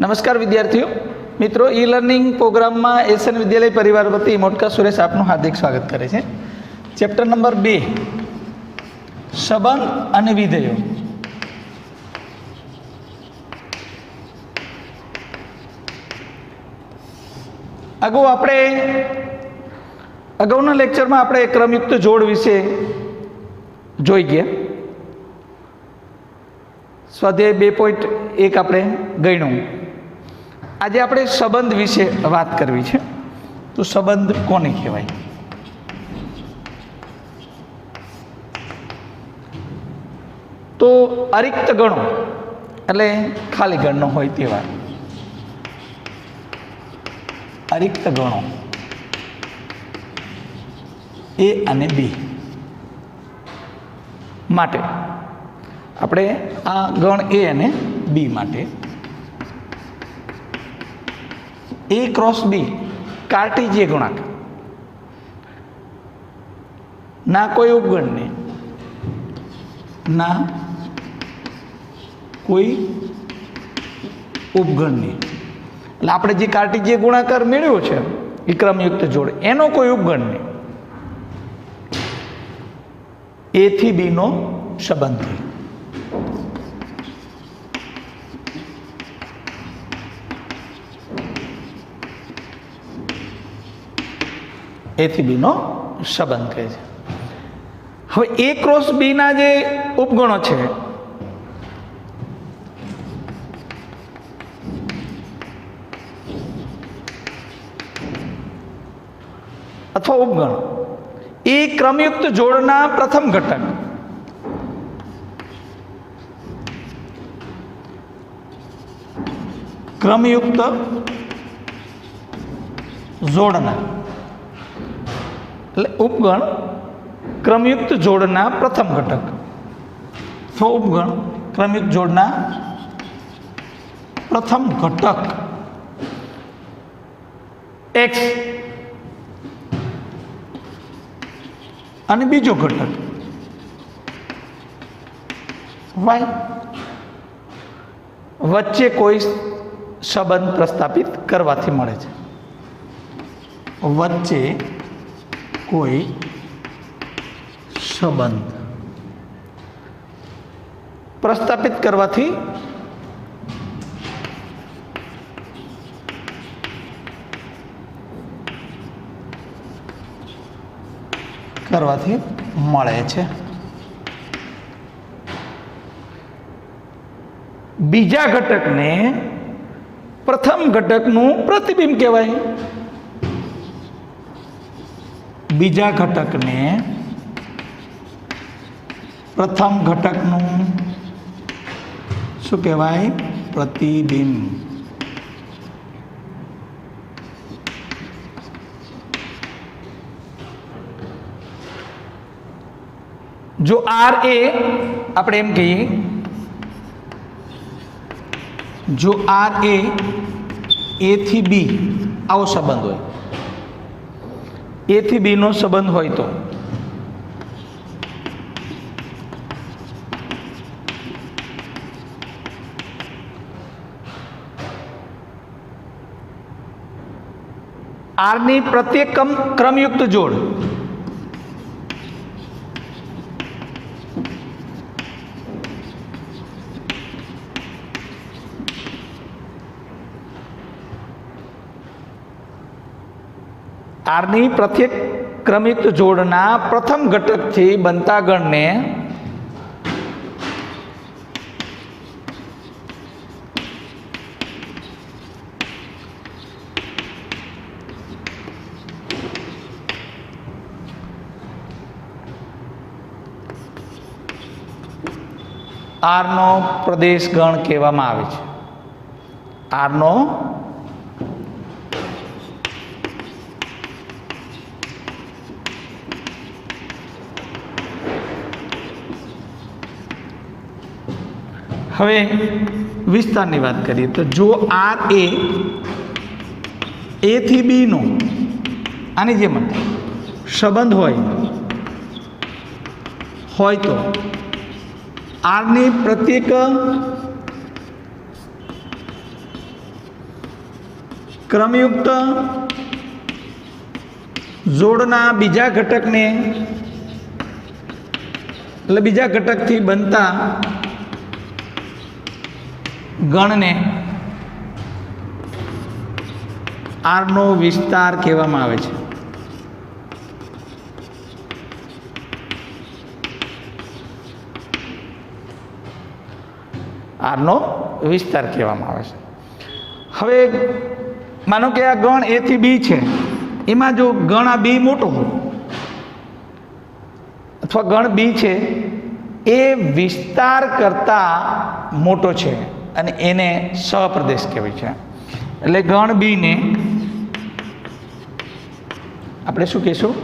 नमस्कार विद्यार्थियों मित्रों ई लर्निंग प्रोग्राम में एसएन विद्यालय परिवार वती मोटका सुरेश आपनु हार्दिक स्वागत करे छे। चेप्टर नंबर 2 संबंध अने विधेयो। अगाउना लेक्चर में आपणे क्रमयुक्त जोड़ विषे जोई गया। स्वाध्याय 2.1 आपणे गण्યું। आज आपणे संबंध विषे बात करवी छे। तो संबंध कोने कहेवाय? तो अरिक्त गणो एटले खाली गणनो होय तेवा अरिक्त गणो ए अने बी माटे આપણે આ ગણ એ અને બી માટે એ ક્રોસ બી કાર્ટેશિયન ગુણાકાર ના કોઈ ઉપગણને ના કોઈ ઉપગણને એટલે આપણે જે કાર્ટેશિયન ગુણાકાર મેળવ્યો છે એ ક્રમયુક્ત જોડ એનો કોઈ ઉપગણ નહીં એ થી બી નો સંબંધ થયો। ए थी बी नो संबंध कहे छे। हवे ए क्रॉस बी ना जे उपगणो छे अथवा उपगण ए क्रमयुक्त जोड़ना प्रथम घटक क्रमयुक्त जोड़ना उपगण क्रमयुक्त जोड़ना प्रथम घटक तो उपगण क्रमयुक्त जोड़ना प्रथम घटक x અને બીજો ઘટક y વચ્ચે કોઈ સંબંધ પ્રસ્થાપિત કરવાથી મળે છે। વચ્ચે कोई संबंध प्रस्थापित करवाथी मळे छे। बीजा घटक ने प्रथम घटक नु प्रतिबिंब कहेवाय। बीजा घटक ने प्रथम घटक नु शू कहवाय? प्रतिबिंब। जो आर ए आपणे एम कहीए जो आर ए थी बी आवो संबंध होय ए थी बी नो संबंध होय तो आर नी प्रत्येक क्रमयुक्त जोड़ आर नी प्रत्येक क्रमयुक्त जोड़ना प्रथम घटक थी बनता गण ने आर नो प्रदेश गण कहेवामां आवे छे। आर नो हवे विस्तार की बात करिए तो जो आर ए थी बी नो आनी जेम संबंध होय तो आर नी प्रत्येक ક્રમયુક્ત જોડના બીજા ઘટકને એટલે બીજા ઘટકથી બનતા ગણને આરનો વિસ્તાર કહેવામાં આવે છે. આરનો વિસ્તાર કહેવામાં આવે છે. હવે માનો કે આ ગણ એ થી બી છે, એમાં જો ગણ આ બી મોટો હોય અથવા ગણ બી છે એ વિસ્તાર કરતા મોટો છે અને એને સહપ્રદેશ કહેવાય છે. એટલે ગણ બીને આપણે શું કહીશું?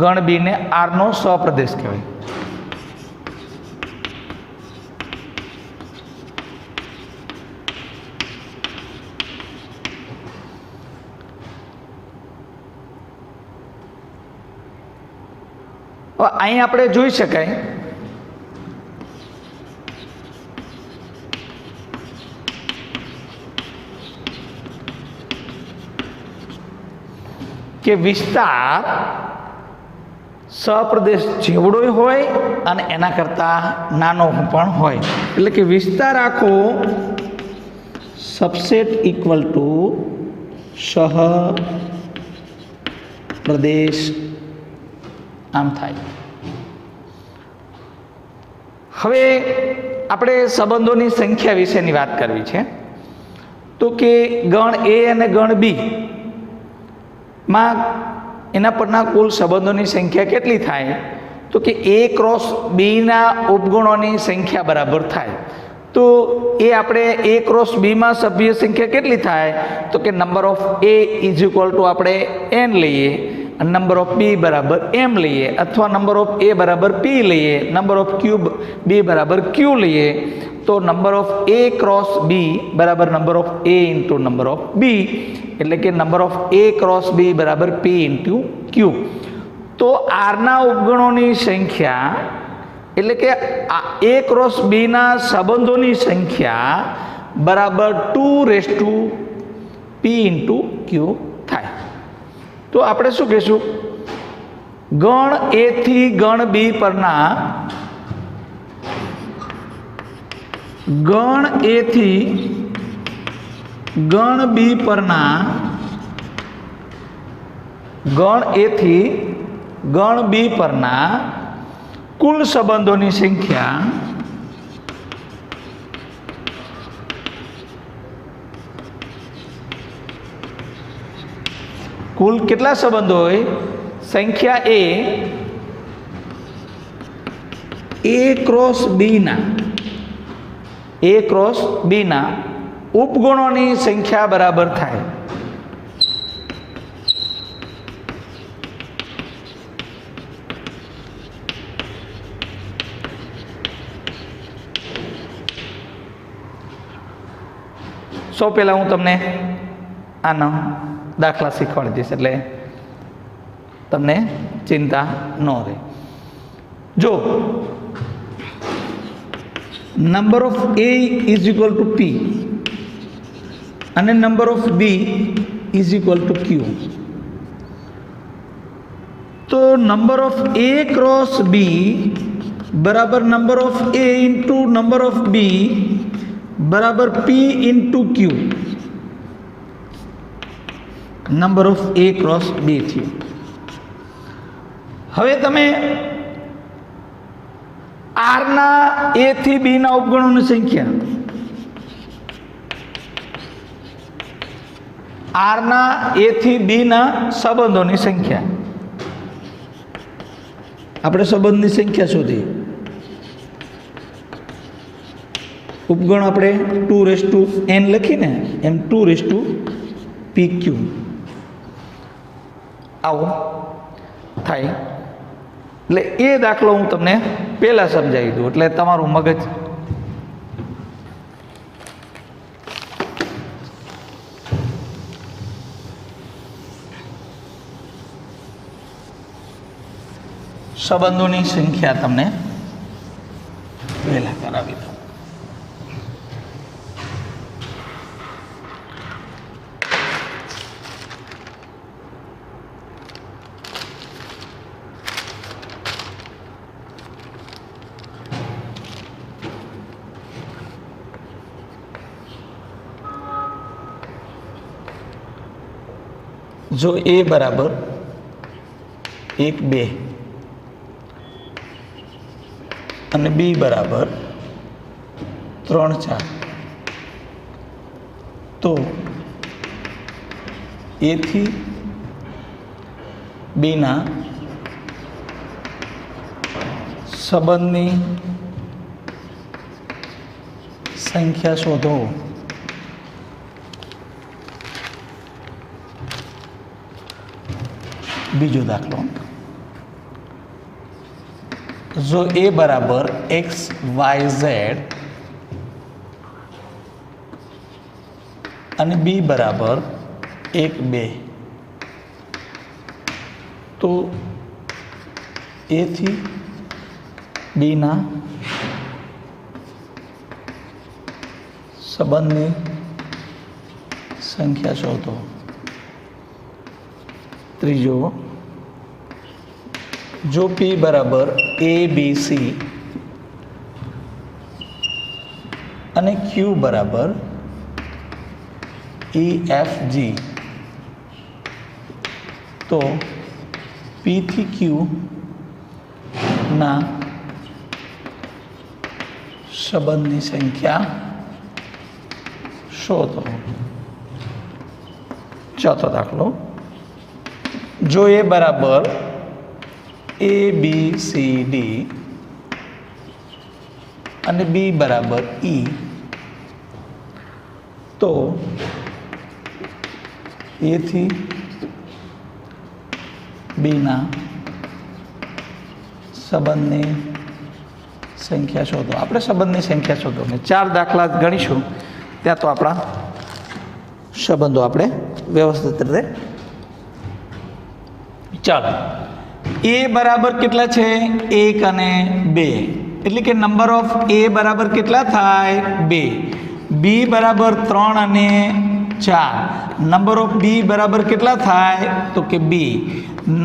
ગણ બીને આરનો સહપ્રદેશ કહેવાય. અહીં આપણે જોઈ શકાય કે વિસ્તાર સહપ્રદેશ જેવડો હોય અને એના કરતાં નાનો પણ હોય. એટલે કે વિસ્તાર આખો સબસેટ ઇક્વલ ટુ સહપ્રદેશ આમ થાય. હવે આપણે સંબંધોની સંખ્યા વિશેની વાત કરવી છે. તો કે ગણ એ અને ગણ બી માં એના પરના કુલ સંબંધોની સંખ્યા કેટલી થાય? તો કે એ ક્રોસ બીના ઉપગુણોની સંખ્યા બરાબર થાય. તો એ આપણે એ ક્રોસ બીમાં સભ્ય સંખ્યા કેટલી થાય? તો કે number of A is equal two આપણે એન લઈએ, નંબર ઓફ બી બરાબર એમ લઈએ, અથવા નંબર ઓફ એ બરાબર પી લઈએ, નંબર ઓફ ક્યુબ બી બરાબર ક્યુ લઈએ. તો number of A cross B બરાબર number of A into number of B, એટલે કે number of A cross B બરાબર પી ઇન્ટુ ક્યુ. તો આરના ઉપગણોની સંખ્યા એટલે કે એ ક્રોસ બીના સંબંધોની સંખ્યા બરાબર 2p ઇન્ટુ ક્યુ થાય. તો આપણે શું કહીશું? ગણ એ થી ગણ બી પરના ગણ એ થી ગણ બી પરના ગણ એ થી ગણ બી પરના કુલ સંબંધોની સંખ્યા કુલ કેટલા સંબંધો હોય? સંખ્યા એ ક્રોસ બીના ઉપગુણોની સંખ્યા બરાબર થાય. સૌ પહેલા હું તમને આનો દાખલા શીખવાડી દઈશ એટલે તમને ચિંતા ન રહે. જો number of A is equal to P અને number of B is equal to Q, તો number of A cross B બરાબર number of A into number of B બરાબર P into Q. Number of A cross B થયું. હવે તમે આરના એ થી બી ના ઉપગણોની સંખ્યા, આરના એ થી બી ના સંબંધોની સંખ્યા, આપણે સંબંધની સંખ્યા શોધી. ઉપગણ આપણે 2n લખીને એમ 2pq આવું થાય. એટલે એ દાખલો હું તમને પહેલાં સમજાવી દઉં એટલે તમારું મગજ સંબંધોની સંખ્યા તમને પહેલાં કરાવી દઉં. જો એ બરાબર 1 2 અને બી બરાબર 3 4 તો એ થી બીના સંબંધની સંખ્યા શોધો. બીજો દાખલો, જો એ બરાબર એક્સ વાય ઝેડ અને બી બરાબર 1 2 તો એ થી બીના સંબંધની સંખ્યા શોધો. ત્રીજો, જો પી બરાબર એ બી સી અને ક્યુ બરાબર ઈ એફ જી તો પી થી ક્યુ ના સંબંધની સંખ્યા શોધો. ચોથો દાખલો, જો એ બરાબર એ બી સી ડી અને બી બરાબર ઈ તો એ થી બીના સંબંધની સંખ્યા શોધો. આપણે સંબંધની સંખ્યા શોધો ને 4 દાખલા ગણીશું ત્યાં તો આપણા સંબંધો આપણે વ્યવસ્થિત રીતે. ચાલો, એ બરાબર કેટલા છે? 1 અને 2, એટલે કે નંબર ઓફ એ બરાબર કેટલા થાય? 2. બી બરાબર 3 અને 4. નંબર ઓફ બી બરાબર કેટલા થાય? તો કે B.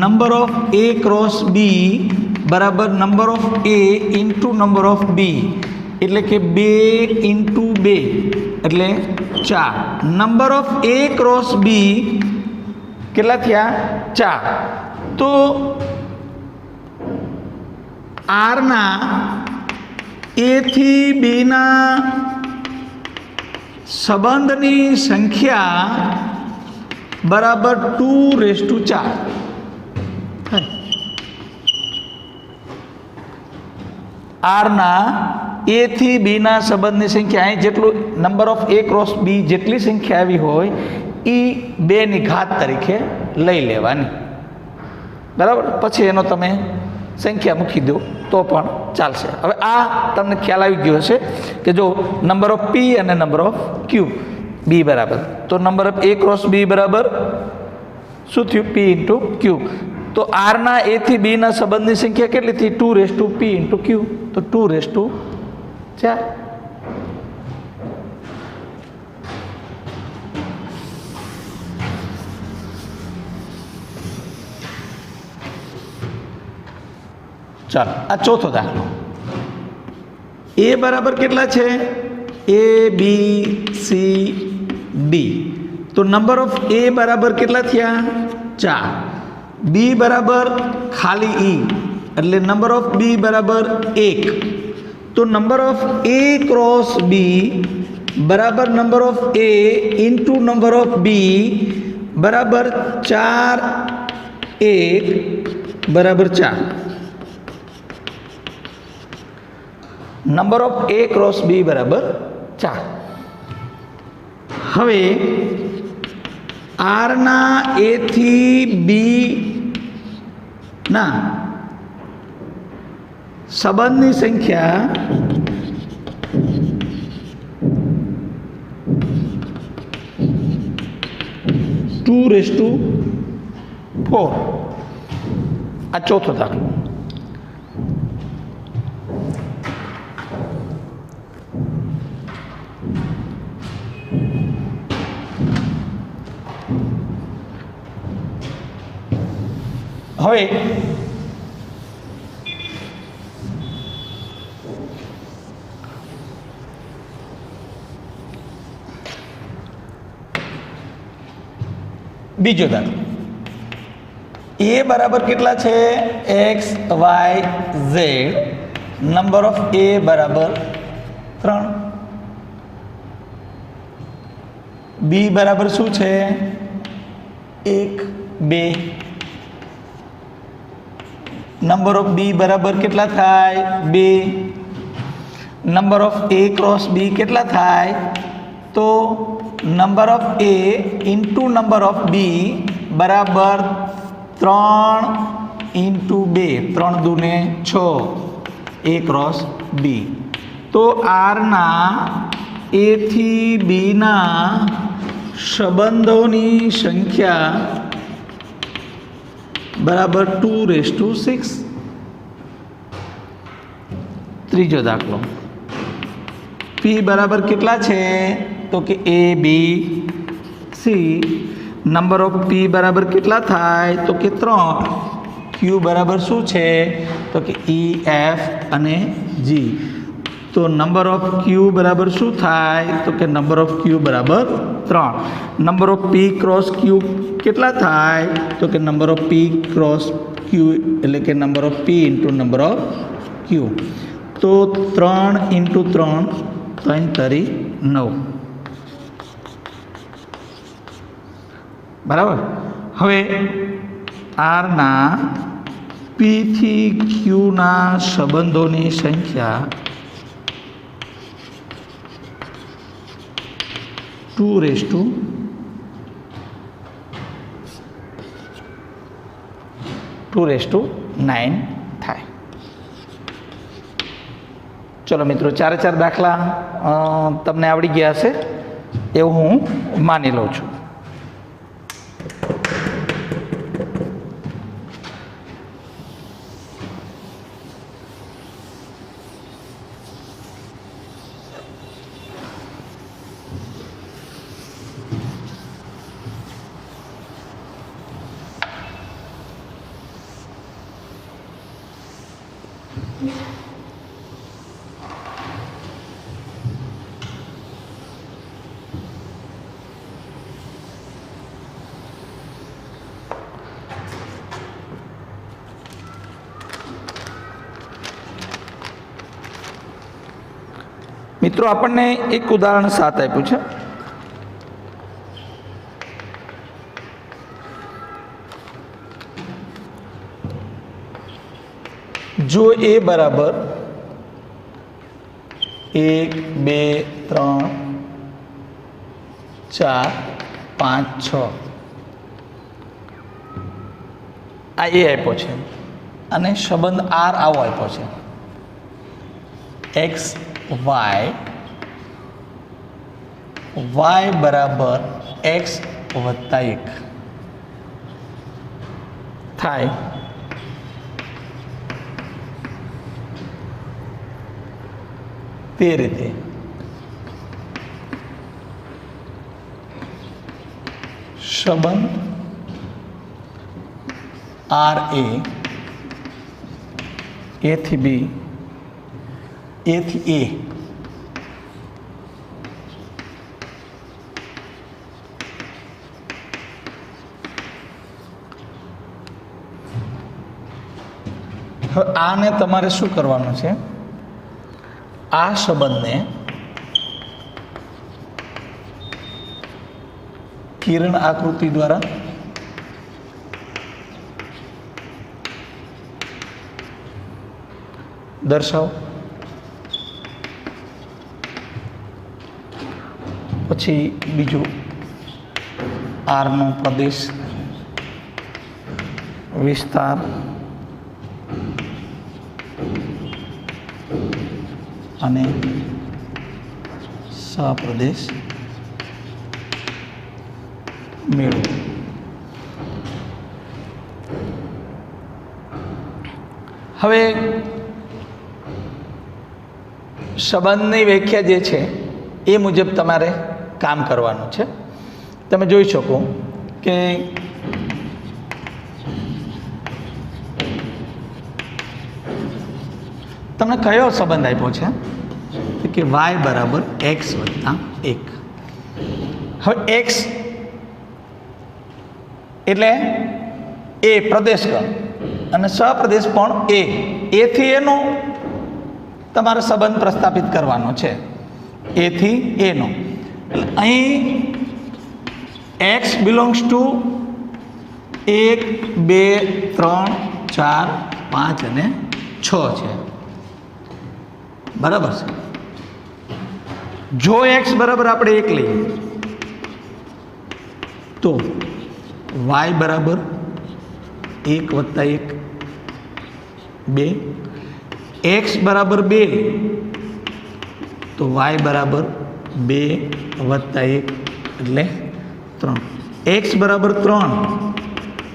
Number of A cross B બરાબર number of A into number of B, એટલે કે 2 ઇન્ટુ 2 એટલે 4. Number of A cross B કેટલા થયા? 4. તો આરના એ થી બીના સંબંધની સંખ્યા બરાબર 2⁴. આરના એ થી બીના સંબંધની સંખ્યા અહીં જેટલું number of A cross B જેટલી સંખ્યા આવી હોય એ 2ની ઘાત તરીકે લઈ લેવાની. બરાબર? પછી એનો તમે સંખ્યા મૂકી દો તો પણ ચાલશે. હવે આ તમને ખ્યાલ આવી ગયો હશે કે જો નંબર ઓફ પી અને નંબર ઓફ ક્યુ બી બરાબર, તો number of A cross B બરાબર શું થયું? P into Q. તો આરના એ થી બીના સંબંધની સંખ્યા કેટલી થઈ? 2⁵p ઇન્ટુ ક્યુ, તો 2⁴4. ચાલો, આ ચોથો દાખલો. એ બરાબર કેટલા છે? એ બી સી ડી. તો નંબર ઓફ એ બરાબર કેટલા થયા? 4. બી બરાબર ખાલી ઈ એટલે નંબર ઓફ બી બરાબર 1. તો number of A cross B બરાબર number of A into number of B બરાબર 4 1 બરાબર 4. Number of A cross B બરાબર 4. હવે આરના એ થી બી ના સંબંધની સંખ્યા (2⁴). આ ચોથો દાખલો. હવે બીજો દાખલો. એ બરાબર કેટલા છે? X Y Z. Number of A બરાબર 3. બી બરાબર શું છે? 1 2. નંબર ઓફ બી બરાબર કેટલા થાય? 2. Number of A cross B કેટલા થાય? તો number of A into number of B બરાબર 3 ઇન્ટુ 2. 3 દૂને 6. એ ક્રોસ બી. તો આરના એ થી બીના સંબંધોની સંખ્યા બરાબર 2:6. ત્રીજો દાખલો. પી બરાબર કેટલા છે? તો કે A B C. Number of P બરાબર કેટલા થાય? તો કે 3. ક્યુ બરાબર શું છે? તો કે ઈ એફ અને જી. તો નંબર ઓફ ક્યુ બરાબર શું થાય? તો કે નંબર ઓફ ક્યુ બરાબર 3. Number of P cross Q કેટલા થાય? તો કે number of P cross Q એટલે કે number of P into number of Q. તો 3 ઇન્ટુ 3 3 તરી 9. બરાબર. હવે આરના પી થી ક્યુના સંબંધોની સંખ્યા 2:9 થાય. ચલો મિત્રો, 4 દાખલા તમને આવડી ગયા હશે એવું હું માની લઉં છું. મિત્રો, આપણને એક ઉદાહરણ 7 આપ્યું છે. જો એ બરાબર 1 2 3 4 5 6 આ એ આપ્યો છે અને સંબંધ આર આવો આપ્યો છે. એક્સ વાય બરાબર એક્સ વત્તા 1 થાય. તે રીતે સંબંધ આર એ થી બી એ થી એ હવે આને તમારે શું કરવાનું છે? આ સંબંધને કિરણ આકૃતિ દ્વારા દર્શાવો. પછી બીજું આરનો પ્રદેશ વિસ્તાર અને સહપ્રદેશ મેળવો. હવે સંબંધની વ્યાખ્યા જે છે એ મુજબ તમારે કામ કરવાનું છે. તમે જોઈ શકો કે તમને કયો સંબંધ આપ્યો છે કે વાય બરાબર એક્સ વત્તા 1. હવે એક્સ એટલે એ પ્રદેશ ગણ અને સહપ્રદેશ પણ એ થી એનો તમારે સંબંધ પ્રસ્થાપિત કરવાનો છે, એ થી એનો. એટલે અહીં એક્સ બિલોંગ્સ ટુ 1, 2, 3, 4, 5 અને 6 છે. બરાબર છે. જો એક્સ બરાબર આપણે 1 લઈએ તો વાય બરાબર 1 + 1 2, એક્સ બરાબર 2 તો વાય બરાબર 2 + 1 એટલે 3, એક્સ બરાબર 3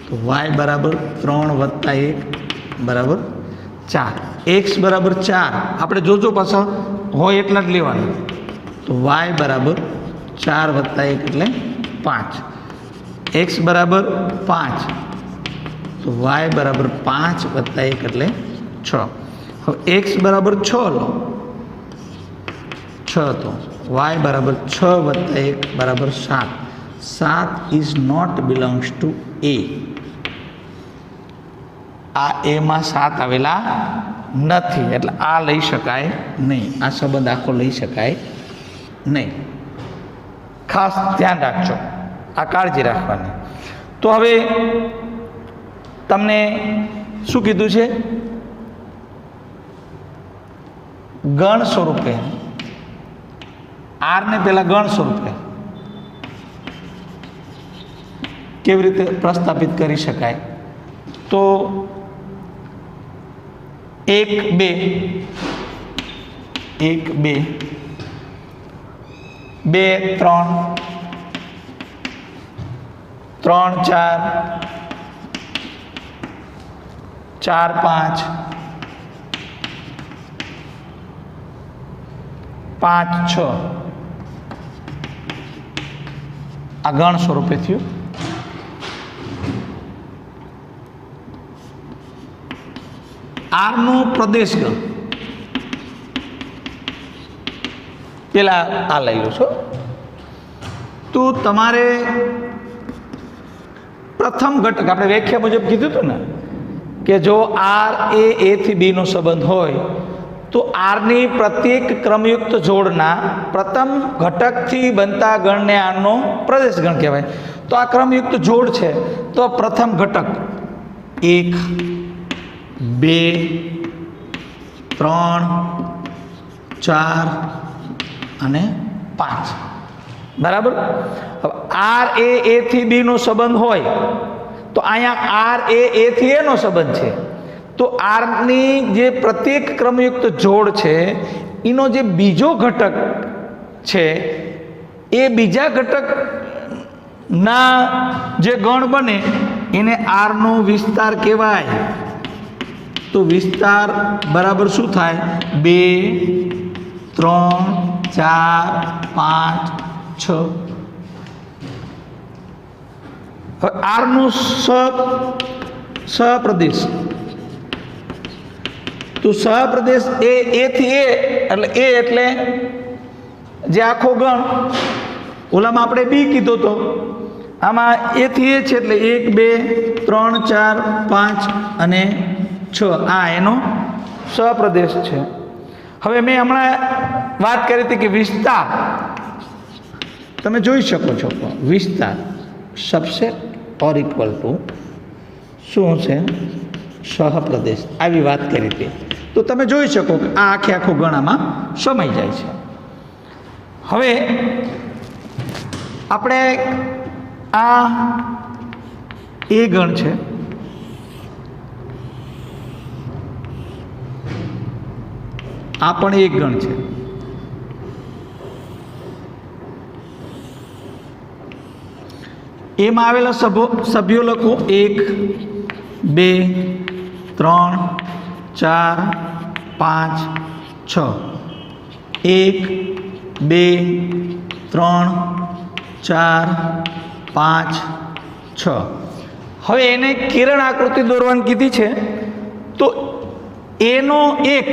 તો વાય બરાબર 3 + 1 બરાબર 4, એક્સ બરાબર 4 આપણે જોજો પાછળ હોય એટલા જ લેવાના, તો વાય બરાબર 4 + 1 એટલે 5, એક્સ બરાબર 5 તો વાય બરાબર 5 + 1 એટલે 6. હવે એક્સ બરાબર 6 લો, 6 તો વાય બરાબર 6 + 1 બરાબર 7, 7 ઇઝ નોટ બિલોંગ્સ ટુ એ. આ એમાં 7 આવેલા નથી, એટલે આ લઈ શકાય નહીં, આ સંબંધ આખો લઈ શકાય નહીં. ખાસ ધ્યાન રાખજો, આ કાળજી રાખવાની. તો હવે તમને શું કીધું છે? ગણ સ્વરૂપે, આર ને પેલા ગણ સ્વરૂપે કેવી રીતે પ્રસ્થાપિત કરી શકાય? તો 1, 2 1, 2 2, 3 3, 4 4, 5 5, 6 આ ગણ સ્વરૂપે થયું. આરનો પ્રદેશ ગણ પેલા આ લઈ લો છો. તો તમારે પ્રથમ ઘટક આપણે વ્યાખ્યા મુજબ કીધું હતું ને કે જો આર એ થી બી નો સંબંધ હોય તો આરની પ્રત્યેક ક્રમયુક્ત જોડના પ્રથમ ઘટકથી બનતા ગણને આરનો પ્રદેશ ગણ કહેવાય. તો આ ક્રમયુક્ત જોડ છે, તો પ્રથમ ઘટક 1, 2, 3, 4 અને 5. બરાબર. હવે આર એ થી બી નો સંબંધ હોય તો અહીંયા આર એ થી એનો સંબંધ છે, તો આરની જે પ્રત્યેક ક્રમયુક્ત જોડ છે એનો જે બીજો ઘટક છે એ બીજા ઘટકના જે ગણ બને એને આરનો વિસ્તાર કહેવાય. તો વિસ્તાર બરાબર શું થાય? 2, 3, 4, 5, 6. હવે આરનો સહપ્રદેશ, તો સહપ્રદેશ એ થી એ એટલે જે આખો ગણ, ઓલામાં આપણે બી કીધો તો આમાં એ થી એ છે એટલે 1, 2, 3, 4, 5 અને 6 આ એનો સહપ્રદેશ છે. હવે મેં હમણાં વાત કરી હતી કે વિસ્તાર, તમે જોઈ શકો છો વિસ્તાર સબસેટ ઓર ઇક્વલ ટુ શું છે? સહપ્રદેશ. આવી વાત કરી હતી. તો તમે જોઈ શકો કે આ આખો ગણામાં સમાઈ જાય છે. હવે આપણે આ એ ગણ છે, આ પણ એક ગણ છે. એમાં આવેલા સભ્યો લખો 1, 2, 3, 4, 5, 6. 1, 2, 3, 4, 5, 6. હવે એને કિરણ આકૃતિ દોરવાની કીધી છે. તો એનો એક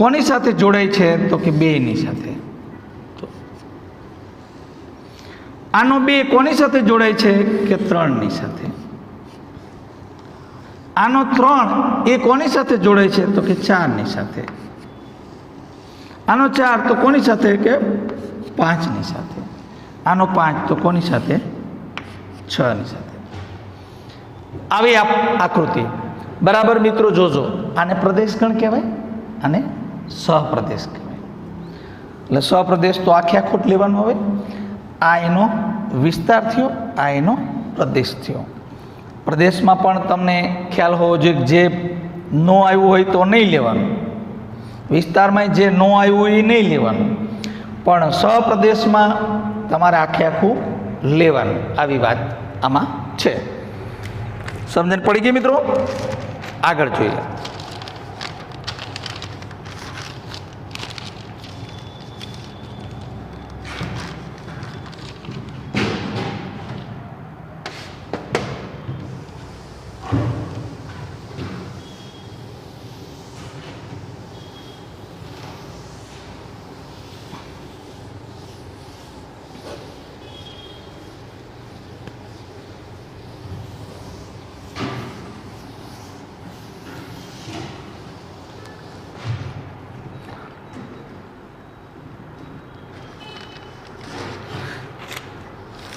કોની સાથે જોડાય છે? તો કે 2 ની સાથે. આનો 2 કોની સાથે જોડાય છે? કે 3 ની સાથે. આનો 3 એ કોની સાથે જોડાય છે? તો કે 4ની સાથે. આનો 4 તો કોની સાથે? કે 5ની સાથે. આનો 5 તો કોની સાથે? 6ની સાથે. આવી આકૃતિ બરાબર મિત્રો જોજો. આને પ્રદેશગણ કહેવાય, અને સહપ્રદેશ કહેવાય. એટલે સહપ્રદેશ તો આખે આખો જ લેવાનો હવે. આ એનો વિસ્તાર થયો, આ એનો પ્રદેશ થયો. પ્રદેશમાં પણ તમને ખ્યાલ હોવો જોઈએ, જે નો આવ્યું હોય તો નહીં લેવાનું. વિસ્તારમાં જે નો આવ્યું હોય એ નહીં લેવાનું, પણ સહપ્રદેશમાં તમારે આખે આખું લેવાનું. આવી વાત આમાં છે. સમજણ પડી ગઈ મિત્રો? આગળ જોઈએ.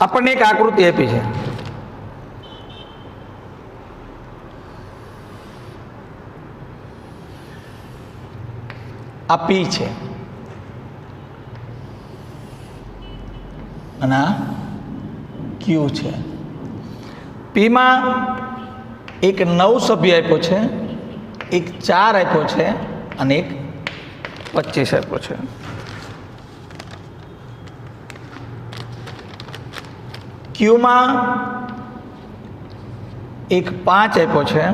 આપણને એક આકૃતિ આપી છે. આ પી છે અને આ ક્યુ છે. પીમાં એક 9 સભ્ય આપ્યો છે, એક 4 આપ્યો છે અને એક 25 આપ્યો છે. ક્યુમાં એક 5 આપ્યો છે,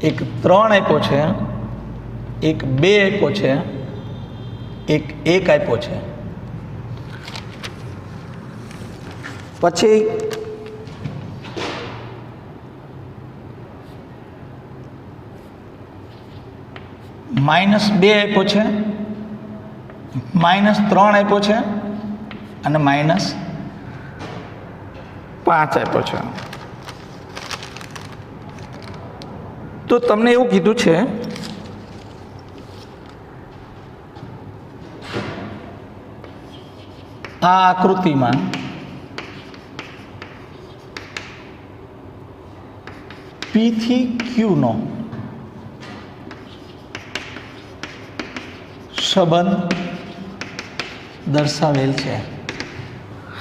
એક 3 આપ્યો છે, એક 2 આપ્યો છે, એક 1 આપ્યો છે. પછી -2 આપ્યો છે, -3 આપ્યો છે અને -5 આપ્યો છે. તો તમને એવું કીધું છે આ આકૃતિમાં P થી Q નો સંબંધ દર્શાવેલ છે.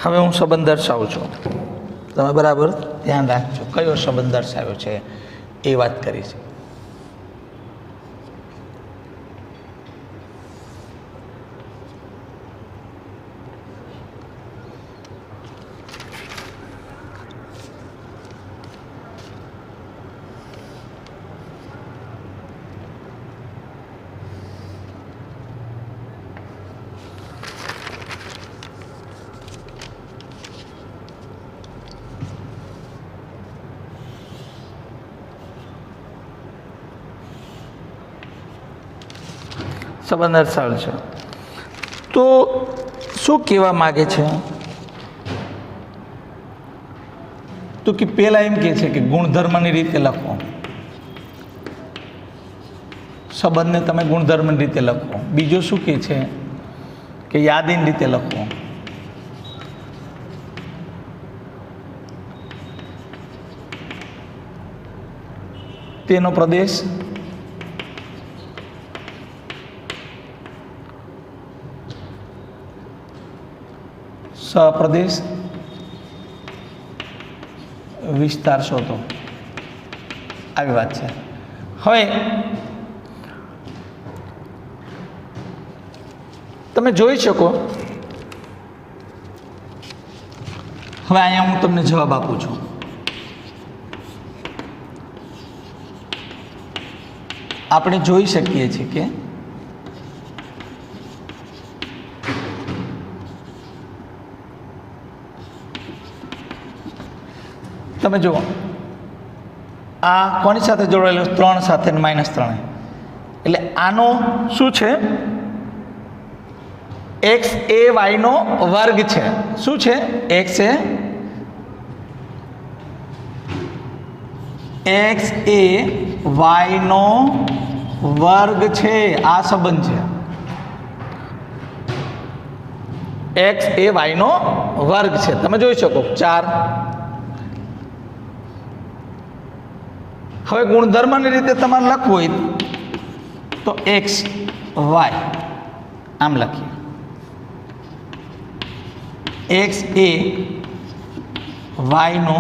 હવે હું સંબંધ દર્શાવું છું, તમે બરાબર ધ્યાન રાખજો કયો સંબંધ દર્શાવ્યો છે એ વાત કરી છે. સંબંધ દર્શાવેલ છે. તો શું કહેવા માગે છે? તો કે પહેલા એમ કહે છે કે ગુણધર્મની રીતે લખો. સંબંધને તમે ગુણધર્મની રીતે લખો. બીજું શું કહે છે કે યાદીની રીતે લખો. તેનો પ્રદેશ સહપ્રદેશ વિસ્તાર શોધો. આવી વાત છે. હવે તમે જોઈ શકો, હવે અહીંયા હું તમને જવાબ આપું છું. આપણે જોઈ શકીએ છીએ કે તમે જુઓ આ કોની સાથે જોડાયેલું? 3 સાથે -3. એટલે આનો શું છે? x એ y નો વર્ગ છે. શું છે? x એ x એ y નો વર્ગ છે, આ સંબંધ છે. x એ y નો વર્ગ છે, તમે જોઈ શકો 4. હવે ગુણધર્મની રીતે તમારે લખવું હોય તો x y આમ લખીએ. x એ y નો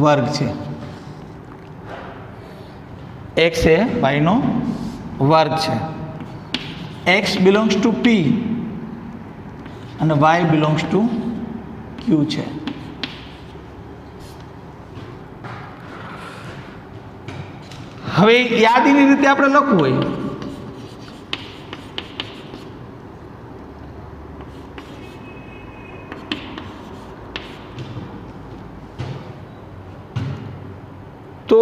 વર્ગ છે. x એ y નો વર્ગ છે. x બિલોંગ્સ ટુ p અને y બિલોંગ્સ ટુ q છે. હવે યાદીની રીતે આપણે લખવું હોય તો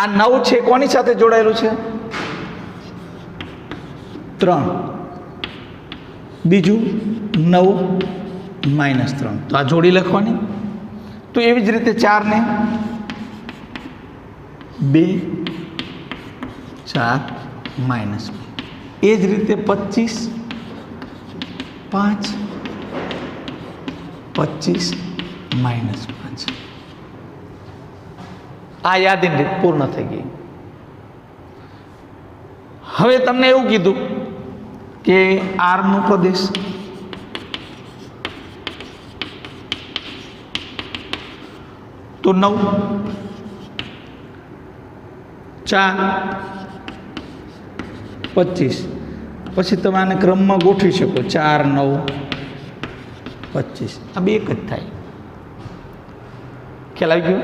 આ 9 છે કોની સાથે જોડાયેલું છે? 3. બીજું 9 - 3, તો આ જોડી લખવાની. તો એવી જ રીતે 4 ને 2 4 -2, એ જ રીતે 25 5 25 -5. આ યાદીની રીત પૂર્ણ થઈ ગઈ. હવે તમને એવું કીધું કે R નો પ્રદેશ તો 9 4 25, પછી તમે આને ક્રમમાં ગોઠવી શકો 4 9 25, આ બે એક જ થાય. ખ્યાલ આવી ગયો?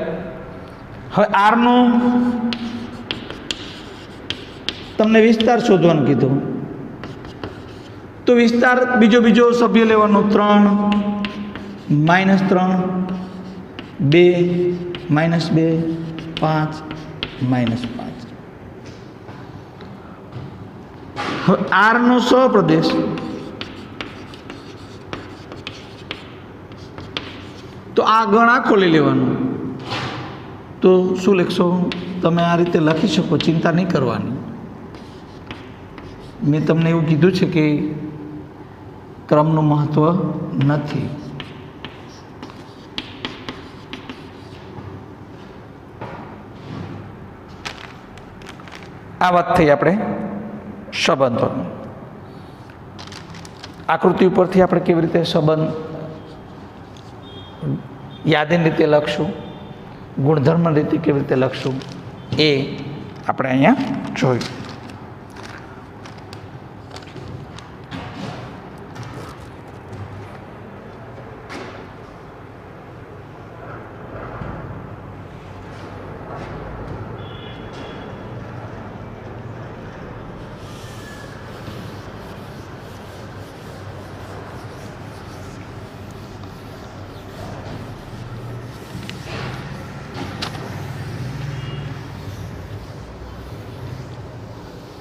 હવે R નો તમને વિસ્તાર શોધવાનું કીધું તો વિસ્તાર બીજો સભ્ય લેવાનો 3 -3 2 -2 5 -5. હવે R નો સહપ્રદેશ તો આ ગણ આખો લઈ લેવાનો. તો શું લખશો? તમે આ રીતે લખી શકો, ચિંતા નહીં કરવાની. મેં તમને એવું કીધું છે કે ક્રમનું મહત્વ નથી. આ વાત થઈ આપણે સંબંધોની. આકૃતિ ઉપરથી આપણે કેવી રીતે સંબંધ યાદીની રીતે લખશું, ગુણધર્મ રીતે કેવી રીતે લખશું, એ આપણે અહીંયા જોયું.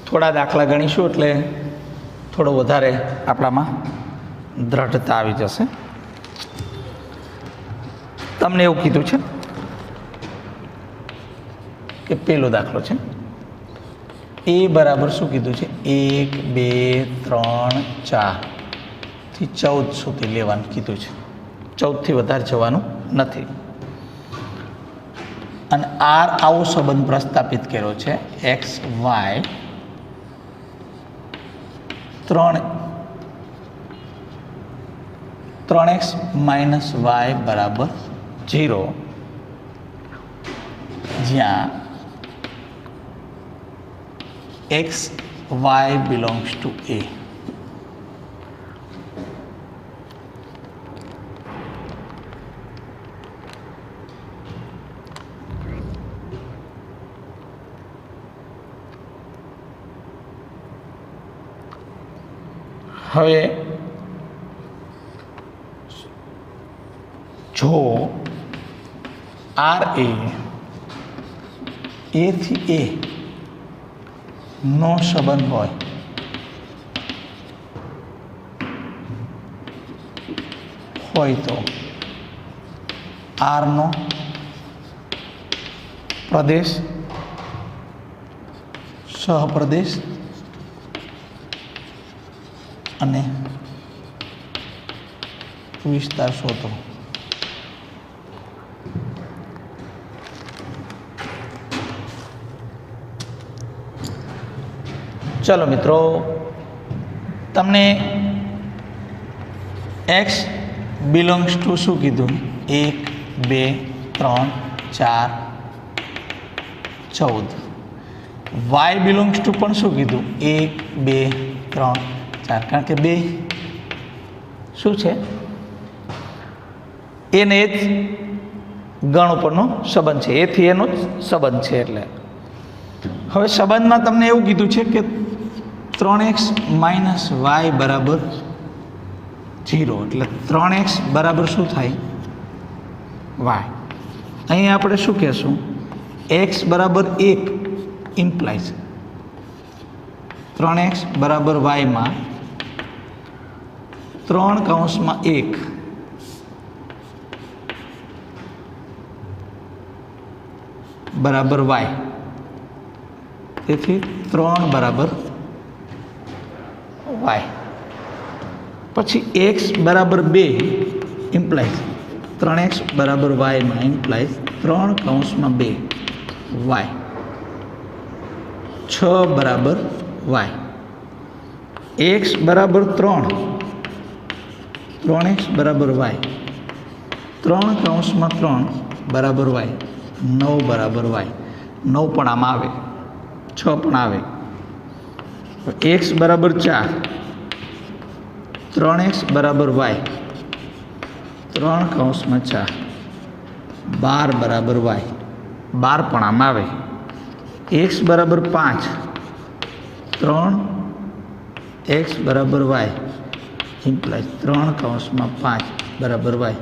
થોડા દાખલા ગણીશું એટલે થોડો વધારે આપણામાં દ્રઢતા આવી જશે. તમને એવું કીધું છે કે પેલો દાખલો છે એ બરાબર શું કીધું છે 1 2 3 4 થી 14 સુધી લેવાનું કીધું છે. 14 થી વધારે જવાનું નથી. અને R આવો સંબંધ પ્રસ્થાપિત કર્યો છે x y 3x - y બરાબર 0, જ્યાં x y belongs to A. હવે જો R એ A થી A નો સંબંધ હોય તો આરનો પ્રદેશ સહપ્રદેશ અને વિસ્તાર શોધો. ચલો મિત્રો, તમને x બિલોંગ્સ ટુ શું કીધું? 1 2 3 4 14. y બિલોંગ્સ ટુ પણ શું કીધું? 1 2 3 4. કારણ કે બે શું છે? એને એ જ ગણ ઉપરનો સંબંધ છે, એથી એનો જ સંબંધ છે. એટલે હવે સંબંધમાં તમને એવું કીધું છે કે 3x - y બરાબર 0. એટલે 3x બરાબર શું થાય? y. અહીં આપણે શું કહેશું? x બરાબર 1 ઇમ્પ્લાઇઝ 3x બરાબર y માં 3 બરાબર y. તેથી 3 બરાબર y. પછી x બરાબર 2 ઇમ્પ્લાઇઝ 3x બરાબર y માં ઇમ્પ્લાઇઝ 3 y. 6 બરાબર y. x બરાબર 3 3x બરાબર y 3 બરાબર y 9 બરાબર y. 9 પણ આમાં આવે, 6 પણ આવે. x બરાબર 4 3x બરાબર y 3 4 12 બરાબર y 12 પણ આમાં આવે. x બરાબર 5 3x બરાબર y ઇમ્પ્લાઇઝ 3 5 બરાબર y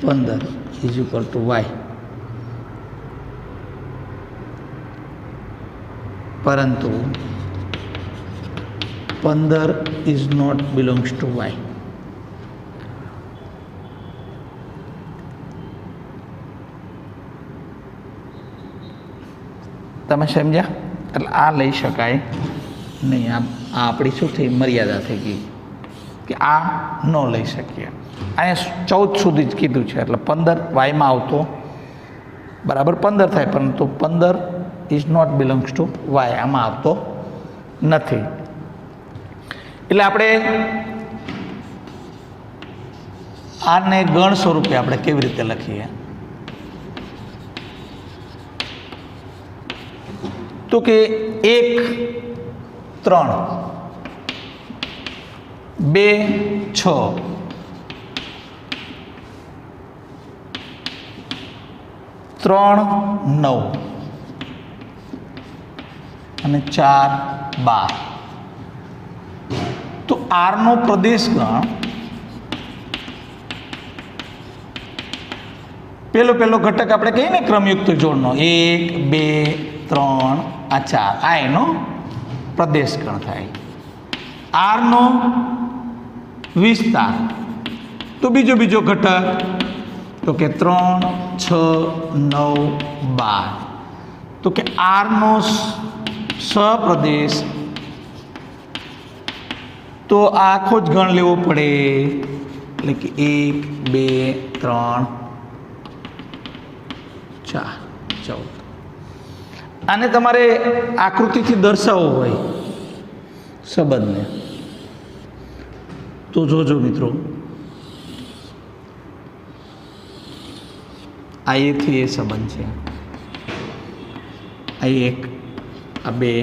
15 is equal to y. પરંતુ 15 is not belongs to y. તમે સમજ્યા? એટલે આ લઈ શકાય નહીં. આ આપણી શું થઈ? મર્યાદા થઈ ગઈ કે આ ન લઈ શકીએ. અહીંયા 14 સુધી જ કીધું છે. એટલે 15 વાયમાં આવતો બરાબર 15 થાય, પરંતુ 15 is not belongs to Y, આમાં આવતો નથી. એટલે આપણે આને ગણ સ્વરૂપે આપણે કેવી રીતે લખીએ? તો કે 1 3 2 6 3 9 અને 4 12. તો આરનો પ્રદેશ ગણ પેલો ઘટક આપણે કહીએ ને ક્રમયુક્ત જોડનો 1 2 3 આ 4, આ એનો પ્રદેશ ગણ થાય. આરનો વિસ્તાર તો બીજો ઘટક તો કે 3 6 9 12. તો કે આરનો સપ્રદેશ તો આખો જ ગણ લેવો પડે. એટલે કે 1 2 3 4 14. આને તમારે આકૃતિથી દર્શાવવું હોય સંબંધને તો જોજો મિત્રો, આ એથી એ સંબંધ છે. આ 1 આ 2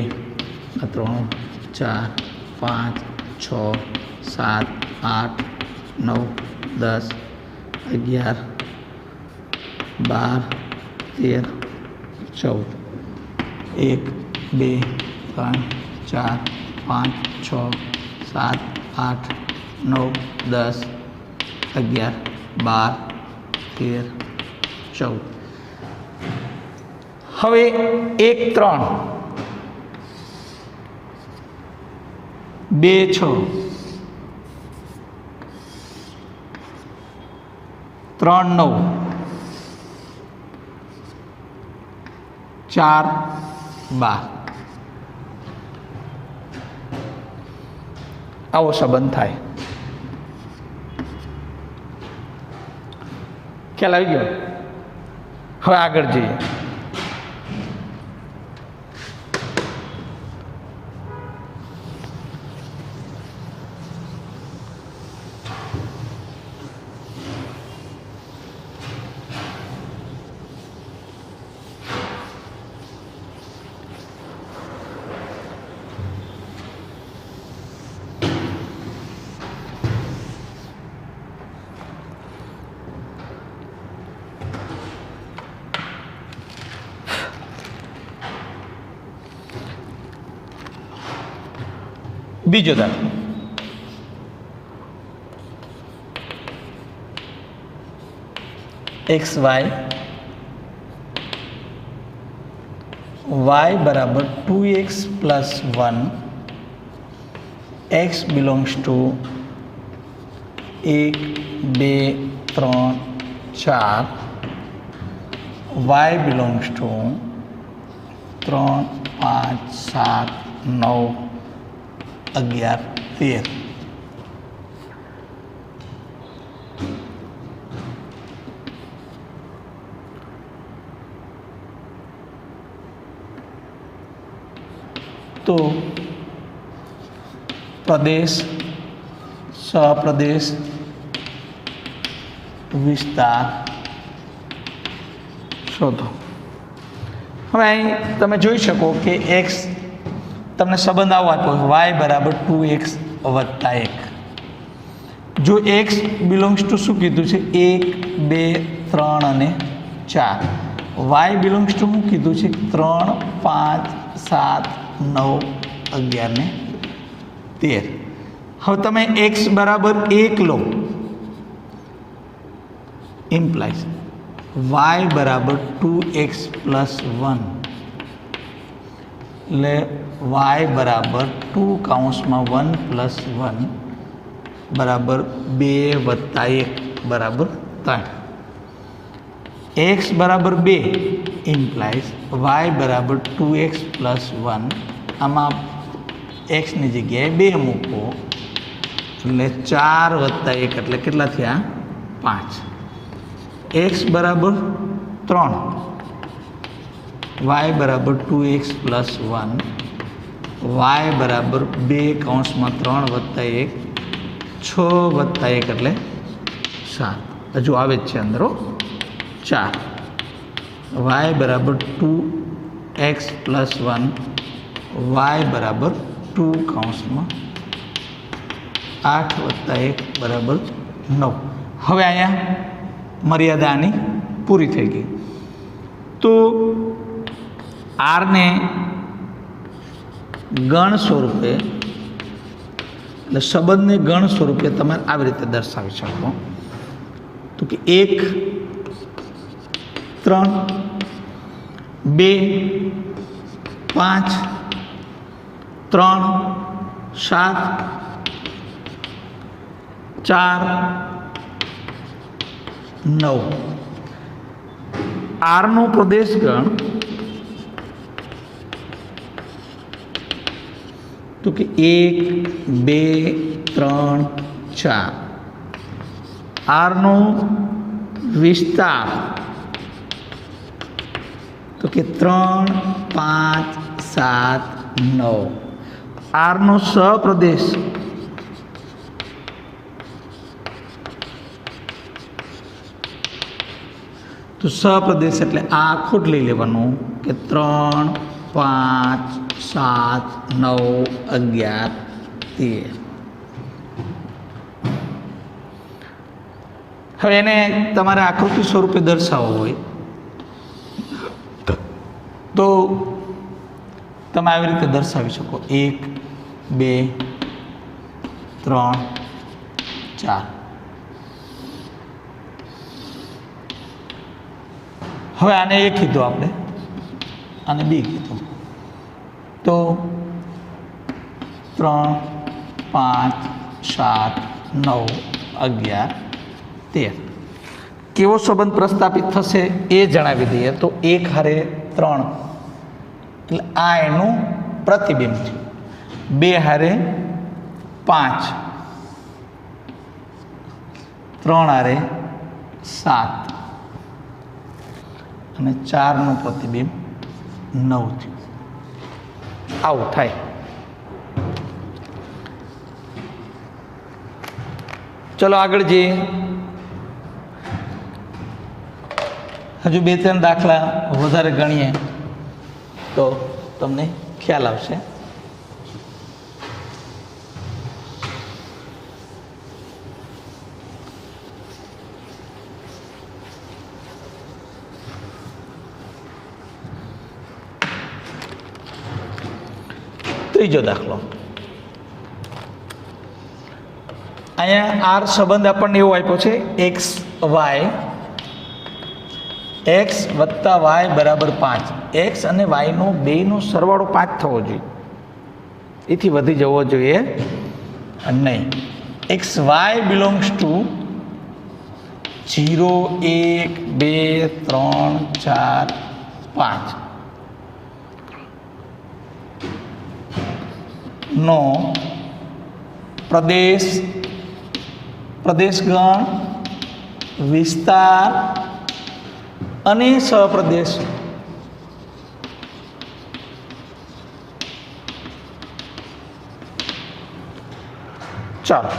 આ 3 4 5 6 7 8 9 10 11 12 13 14. 1 2 3 4 5 6 7 8 9 10 11 12 13 14. હવે 1 3 2 6 3 9 4 12 આવો સંબંધ થાય. ખ્યાલ આવી ગયો? હવે આગળ જઈએ. બીજો દાખલો. एक्स वाई y बराबर 2x plus 1 x belongs to 1 2 3 4 y belongs to 3 5 7 9 11 13. तो प्रदेश सप्रदेश विस्तार शोधो. હવે અહીં તમે જોઈ શકો કે એક્સ તમને સંબંધ આવો આપ્યો વાય બરાબર 2x વત્તા 1. જો એક્સ બિલોંગ્સ ટુ શું કીધું છે 1 2 3 અને 4. વાય બિલોંગ્સ ટુ શું કીધું છે 3 5 7 9 11 ને 13. હવે તમે એક્સ બરાબર 1 લો ઇમ્પ્લાઇઝ વાય બરાબર 2x પ્લસ 1 એટલે y बराबर 2 काउंसમાં 1 प्लस 1 बराबर 2 वत्ता 1 बराबर 3. x बराबर 2 इम्प्लाइज y बराबर 2x प्लस 1 આમાં x ની જગ્યાએ 2 મૂકો એટલે 4 વત્તા 1 એટલે કેટલા થયા 5. x बराबर 3 y बराबर 2x प्लस 1 y बराबर 2 काउंसમાં 3 વત્તા 1 6 વત્તા 1 એટલે 7. હજુ આવે જ છે અંદરો 4. y बराबर 2x प्लस 1 y बराबर 2 કાઉંસમાં 8 વત્તા 1 બરાબર 9. હવે અહીંયા મર્યાદા આની પૂરી થઈ ગઈ. તો આર ને ગણ સ્વરૂપે એટલે સંબંધને ગણ સ્વરૂપે તમે આવી રીતે દર્શાવી શકો. તો કે 1 3 2 5 3 7 4 9. આરનો પ્રદેશ ગણ तो कि 1 2 3 4 आर नो विस्तार तो कि 3 5 7 9 आर नो सप्रदेश तो सप्रदेश એટલે આ આખું લઈ લેવાનું કે 3 5 7 9 11 13. હવે એને તમારે આકૃતિ સ્વરૂપે દર્શાવવો હોય તો તમે આવી રીતે દર્શાવી શકો 1 2 3 4. હવે આને એ કીધું આપણે આને બી કીધું તો 3 5 7 9 11 13 કેવો સંબંધ પ્રસ્થાપિત થશે એ જણાવી દઈએ. તો 1 હારે 3 એટલે આ એનું પ્રતિબિંબ થયું. 2 હારે 5, 3 હારે 7 અને 4નું પ્રતિબિંબ 9 થયું. આવું થાય. ચલો આગળ જઈએ. હજુ 2-3 દાખલા વધારે ગણીએ તો તમને ખ્યાલ આવશે. ત્રીજો દાખલો. અહીંયા આર સંબંધ આપણને એવો આપ્યો છે એક્સ વત્તા વાય બરાબર 5. એક્સ અને વાયનો બેનો સરવાળો 5 થવો જોઈએ, એથી વધી જવો જોઈએ નહીં. એક્સ વાય બિલોંગ્સ ટુ 0, 1, 2, 3, 4, 5 નો પ્રદેશગણ, વિસ્તાર અને સહપ્રદેશ ચાલો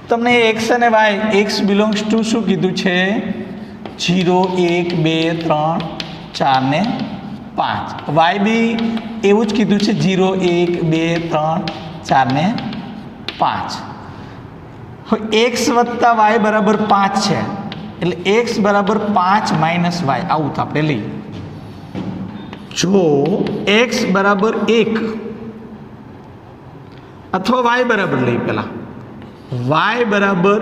તમને એક્સ અને વાય, એક્સ બિલોંગ્સ ટુ શું કીધું છે? 0, 1, 2, 3, 4 ને 5. વાય બી એવું જ કીધું છે 0, 1, 2, 3, 4 ને 5. હવે એક્સ વત્તા વાય બરાબર 5 છે એટલે એક્સ બરાબર 5 માઇનસ વાય આવું તો આપણે લઈએ. જો એક્સ બરાબર 1 અથવા વાય બરાબર લઈએ, પહેલા વાય બરાબર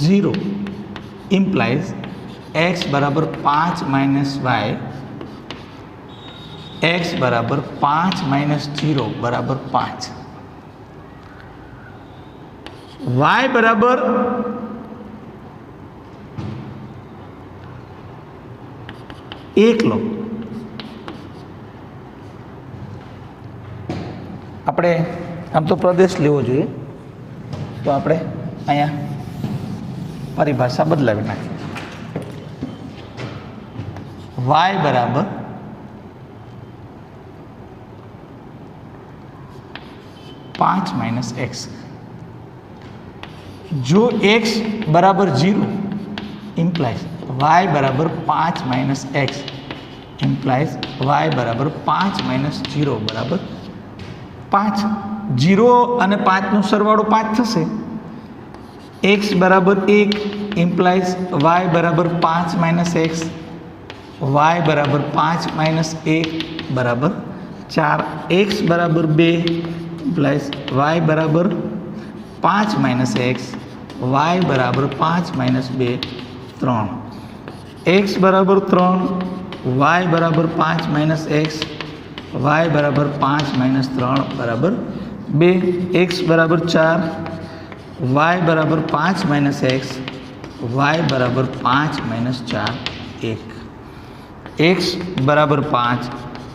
0 ઇમ્પ્લાઇઝ એક્સ બરાબર 5 માઇનસ વાય, એક્સ બરાબર 5 માઇનસ 0 બરાબર 5. વાય બરાબર એક લો. આપણે આમ તો પ્રદેશ લેવો જોઈએ, તો આપણે અહીંયા પરિભાષા બદલાવી નાખીએ. વાય બરાબર પાંચ માઇનસ એક્સ. જો એક્સ બરાબર 0 ઇમ્પ્લાઇઝ વાય બરાબર 5 માઇનસ એક્સ ઇમ્પ્લાઇઝ વાય બરાબર 5 માઇનસ 0 બરાબર 5. 0 અને 5નો સરવાળો 5 થશે. એક્સ બરાબર 1 ઇમ્પ્લાઇઝ વાય બરાબર 5 માઇનસ એક્સ, વાય બરાબર 5 માઇનસ 1 બરાબર 4. એક્સ બરાબર 2 ઇમ્પ્લાઇઝ વાય બરાબર 5 માઇનસ એક્સ, વાય બરાબર 5 માઇનસ 2 3. એક્સ બરાબર 3 વાય બરાબર 5 માઇનસ એક્સ, વાય બરાબર 5 માઇનસ 3 બરાબર 2. એક્સ બરાબર 4 વાય બરાબર 5 માઇનસ એક્સ, વાય બરાબર 5 માઇનસ 4 1. એક્સ બરાબર 5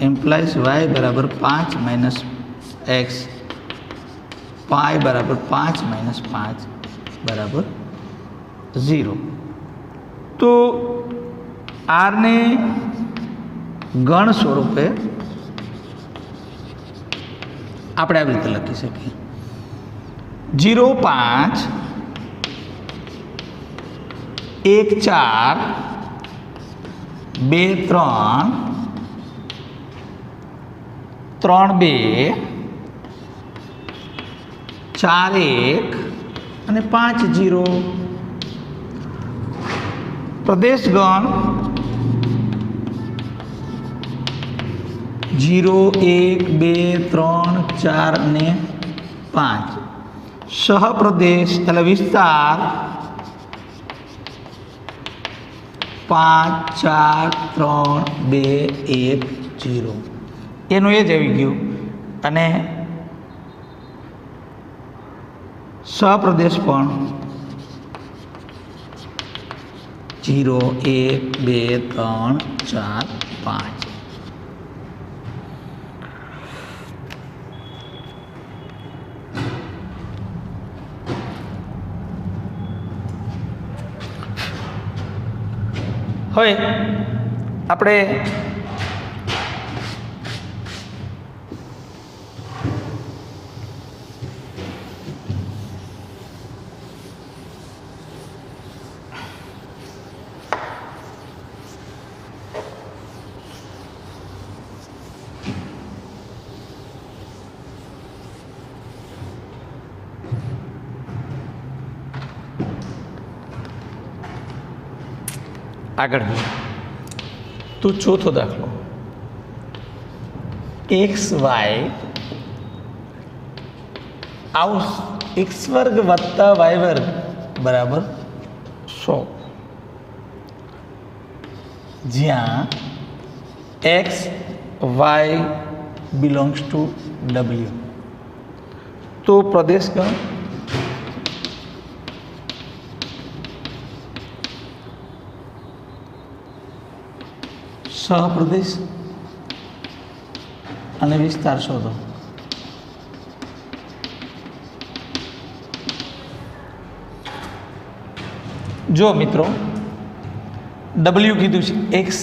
ઇમ્પ્લાઇઝ વાય બરાબર 5 માઇનસ એક્સ, વાય બરાબર 5 માઇનસ 5 બરાબર 0. તો આરને ગણ સ્વરૂપે આપણે આવી રીતે લખી શકીએ. 0, 5, 1, 4, 2, 3, 3, 2, 4, 1 અને 5, 0. પ્રદેશગણ 0, 1, 2, 3, 4 અને 5. સહપ્રદેશ એટલે વિસ્તાર 5, 4, 3, 2, 1, 0. એનું એ જ આવી ગયું. અને સહપ્રદેશ પણ 0, 1, 2, 3, 4, 5. હવે આપણે આગળ તો ચોથો દાખલો એક્સ વાય આવું એક્સ વર્ગ વત્તા વાય વર્ગ બરાબર 100 જ્યાં X Y belongs to W તો પ્રદેશ ગણ સહપ્રદેશ અને વિસ્તાર શોધો. જો મિત્રો ડબલ્યુ કીધું છે X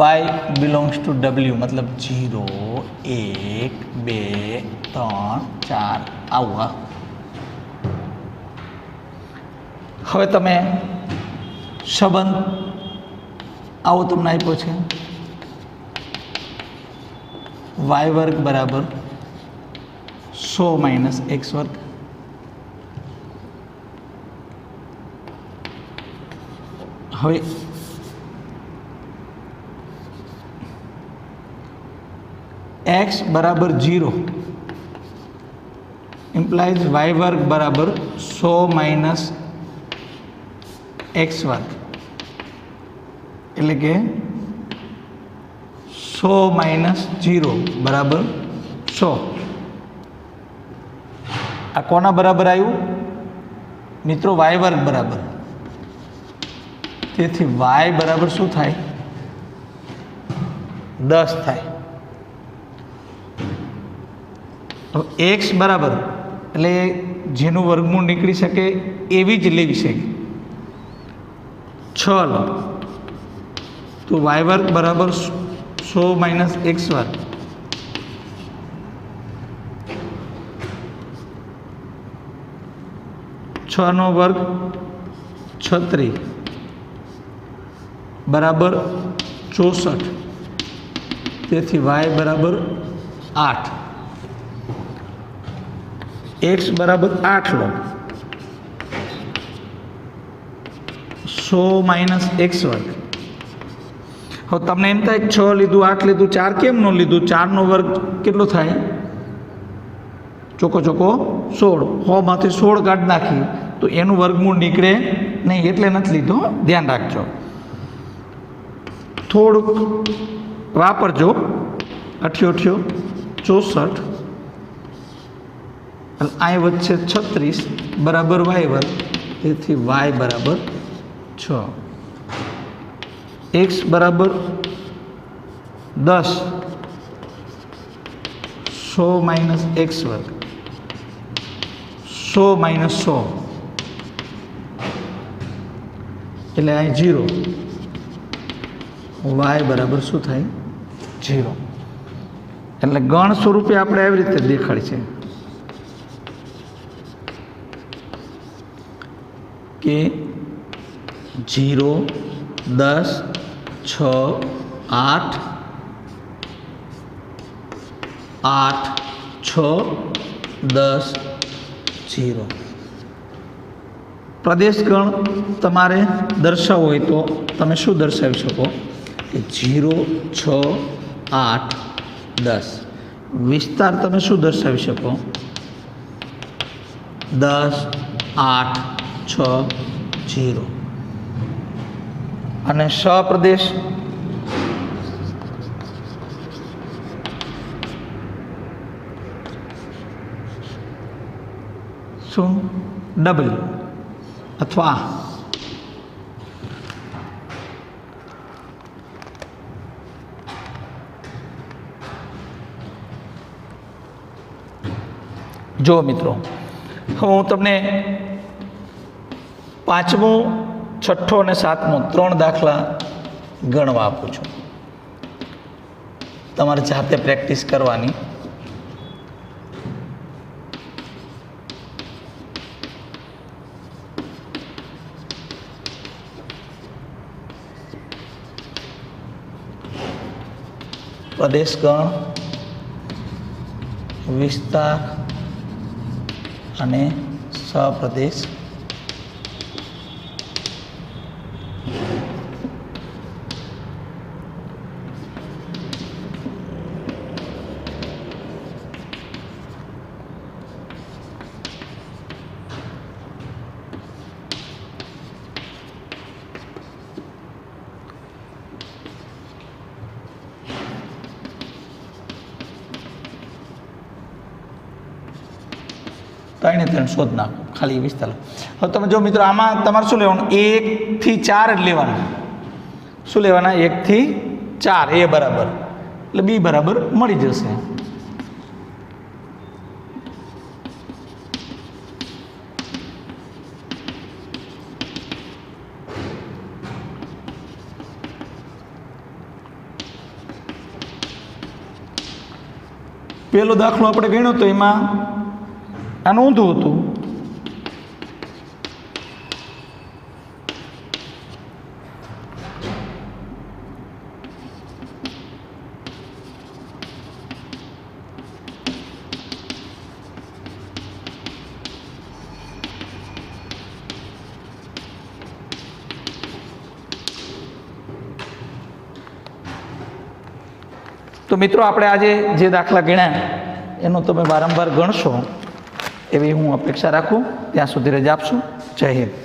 Y belongs to W મતલબ 0 1 2 3 4 આવું. હવે તમે સંબંધ આવો તમને આપ્યો છે વાય વર્ગ બરાબર 100 માઇનસ એક્સ વર્ગ. હવે એક્સ બરાબર 0 ઇમ્પ્લાઇઝ વાય વર્ગ બરાબર 100 માઇનસ એક્સ વર્ગ એટલે કે 100 માઇનસ 0 બરાબર 100. આ કોના બરાબર આવ્યું મિત્રો? વાય વર્ગ બરાબર. તેથી વાય બરાબર શું થાય? 10 થાય. તો એક્સ બરાબર એટલે જેનું વર્ગમૂળ નીકળી શકે એવી જ લેવી શકે 6 લો તો વાય વર્ગ બરાબર 100 માઇનસ એક્સ વર્ગ. છ નો વર્ગ 36 બરાબર 64. તેથી વાય બરાબર 8. એક્સ બરાબર 8 લો 100 માઇનસ એક્સ વર્ગ. હવે તમને એમ થાય 6 લીધું 8 લીધું 4 કેમ ન લીધું? 4 નો વર્ગ કેટલો થાય? ચોકો 16. 100 માંથી 16 કાઢી નાખી તો એનું વર્ગમૂળ નીકળે નહીં એટલે નથી લીધો. ધ્યાન રાખજો, થોડુંક વાપરજો. 88 64 આ વચ્ચે 36 બરાબર વાય વર્ગ. તેથી વાય બરાબર 6. એક્સ બરાબર 10 100 માઇનસ એક્સ વર્ગ 100 માઇનસ 100 એટલે આ 0. વાય બરાબર શું થાય? 0. એટલે ગણ સ્વરૂપે આપણે આવી રીતે દેખાડી છે કે 0 10 6 8 8 6 10 0. પ્રદેશ ગણ તમારે દર્શાવવો હોય તો તમે શું દર્શાવી શકો કે 0 6 8 10. વિસ્તાર તમે શું દર્શાવી શકો? 10 8 6 0. અને સપ્રદેશ શું? ડબલ્યુ અથવા જો મિત્રો હું તમને 5મો 6ઠ્ઠો અને 7મો 3 દાખલા ગણવા આપું છું. તમારે જાતે પ્રેક્ટિસ કરવાની. પ્રદેશ ગણ, વિસ્તાર અને સપ્રદેશ. ત્રણે ત્રણ શોધ નાખો, ખાલી વિસ્તાર. હવે તમે જો મિત્રો આમાં તમારે શું લેવાનું? 1 થી 4 જ લેવાનું. શું લેવાના? 1 થી 4 એ બરાબર, એટલે બી બરાબર મળી જશે. પહેલો દાખલો આપણે ગણ્યો તો એમાં આનું ઊંધું હતું. તો મિત્રો આપણે આજે જે દાખલા ગણ્યા એનો તમે વારંવાર ગણશો એવી હું અપેક્ષા રાખું. ત્યાં સુધી રજા આપશું. જય હિન્દ.